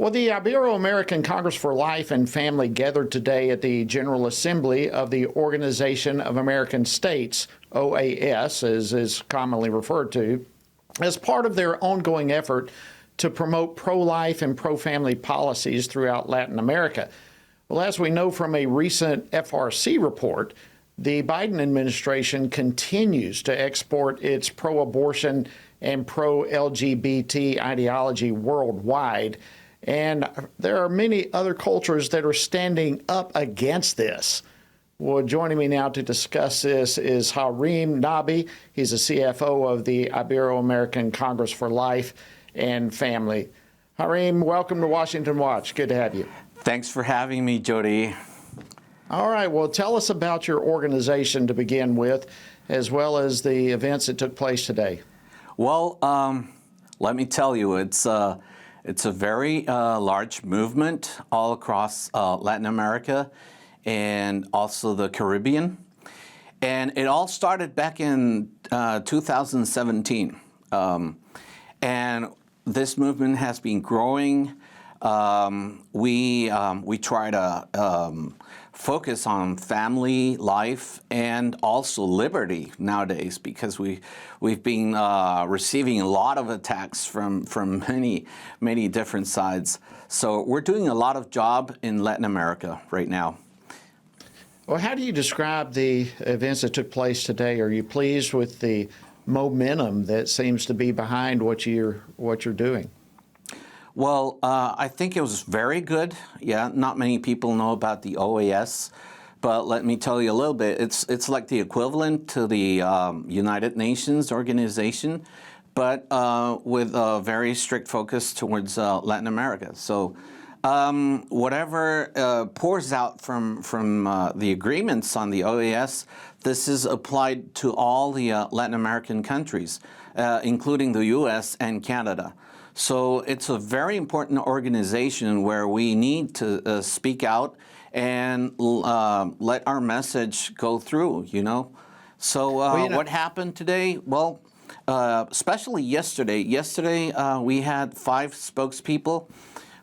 Well, the Ibero-American Congress for Life and Family gathered today at the General Assembly of the Organization of American States, OAS, as is commonly referred to, as part of their ongoing effort to promote pro-life and pro-family policies throughout Latin America. Well, as we know from a recent FRC report, the Biden administration continues to export its pro-abortion and pro-LGBT ideology worldwide. And there are many other cultures that are standing up against this. Well, joining me now to discuss this is Harim Nabi. He's the CFO of the Ibero-American Congress for Life and Family. Harim, welcome to Washington Watch. Good to have you. Thanks for having me, Jody. All right. Well, tell us about your organization to begin with, as well as the events that took place today. Well, let me tell you, it's a very large movement all across Latin America and also the Caribbean. And it all started back in 2017. And this movement has been growing. We try to focus on family life and also liberty nowadays, because we've been receiving a lot of attacks from many different sides. So we're doing a lot of job in Latin America right now. Well, how do you describe the events that took place today? Are you pleased with the momentum that seems to be behind what you're doing? Well, I think it was very good. Yeah, not many people know about the OAS, but let me tell you a little bit. It's like the equivalent to the United Nations organization, but with a very strict focus towards Latin America. So whatever pours out from the agreements on the OAS, this is applied to all the Latin American countries, including the U.S. and Canada. So it's a very important organization where we need to speak out and let our message go through, you know. So what happened today? Well, especially yesterday. Yesterday we had 5 spokespeople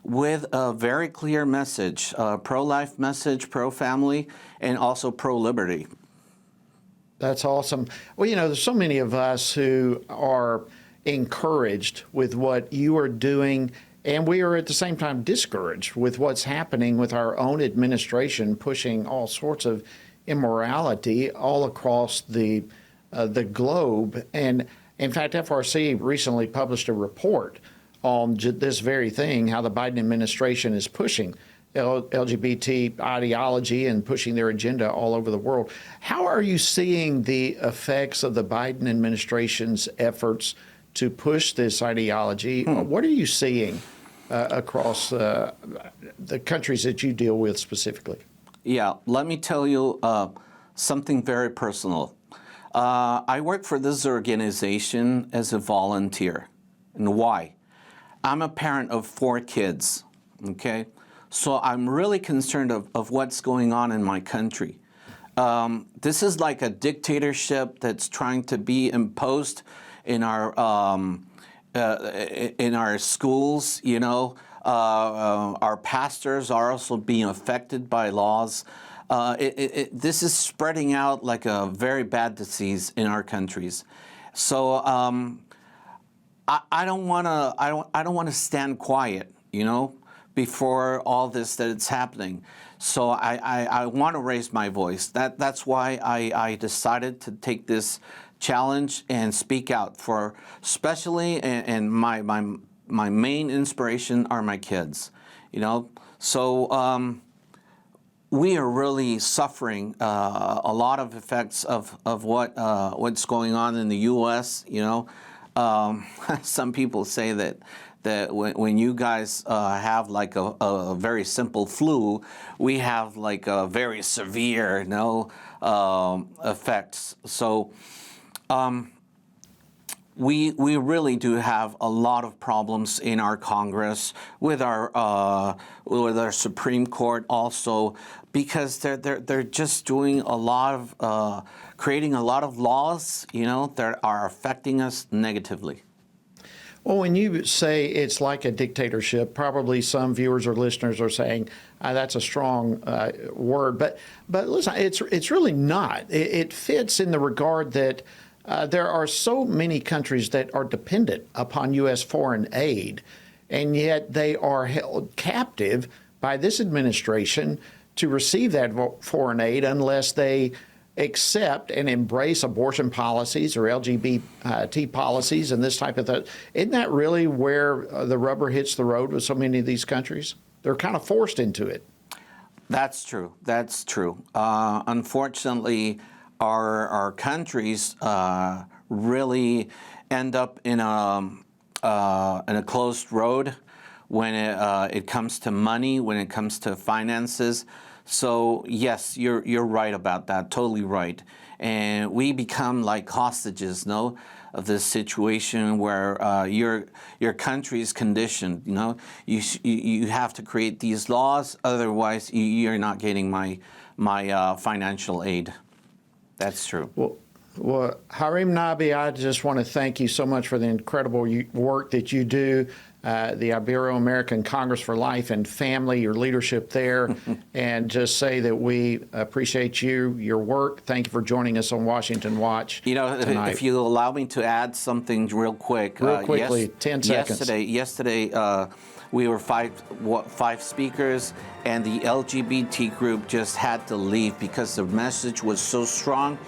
with a very clear message, pro-life message, pro-family, and also pro-liberty. That's awesome. Well, you know, there's so many of us who are encouraged with what you are doing, and we are at the same time discouraged with what's happening with our own administration pushing all sorts of immorality all across the globe. And in fact, FRC recently published a report on this very thing, how the Biden administration is pushing LGBT ideology and pushing their agenda all over the world. How are you seeing the effects of the Biden administration's efforts to push this ideology? What are you seeing across the countries that you deal with specifically? Yeah, let me tell you something very personal. I work for this organization as a volunteer. And why? I'm a parent of 4 kids, okay? So I'm really concerned of what's going on in my country. This is like a dictatorship that's trying to be imposed in our schools, you know. Our pastors are also being affected by laws. This is spreading out like a very bad disease in our countries. So I don't want to stand quiet, you know, before all this that it's happening. So I want to raise my voice. That's why I decided to take this challenge and speak out for, especially, and my main inspiration are my kids, you know. So we are really suffering a lot of effects of what's going on in the U.S., you know. Some people say that when you guys have like a very simple flu, we have like a very severe, you know, effects. So we really do have a lot of problems in our Congress with our Supreme Court also, because they're just doing a lot of creating a lot of laws, you know, that are affecting us negatively. Well, when you say it's like a dictatorship, probably some viewers or listeners are saying that's a strong word, but listen, it's really not. It fits in the regard that there are so many countries that are dependent upon U.S. foreign aid, and yet they are held captive by this administration to receive that foreign aid unless they accept and embrace abortion policies or LGBT policies and this type of thing. Isn't that really where the rubber hits the road with so many of these countries? They're kind of forced into it. That's true. That's true. Unfortunately, our countries really end up in a closed road when it comes to money, when it comes to finances. So yes, you're right about that. Totally right. And we become like hostages, no, of this situation where your country is conditioned. You know, you have to create these laws, otherwise you're not getting my financial aid. That's true. Well, Harim Nabi, I just want to thank you so much for the incredible work that you do, the Ibero-American Congress for Life and Family, your leadership there, and just say that we appreciate your work. Thank you for joining us on Washington Watch. You know, tonight. If you allow me to add something real quick. Real quickly, 10 seconds. Yesterday, we were five speakers, and the LGBT group just had to leave because the message was so strong.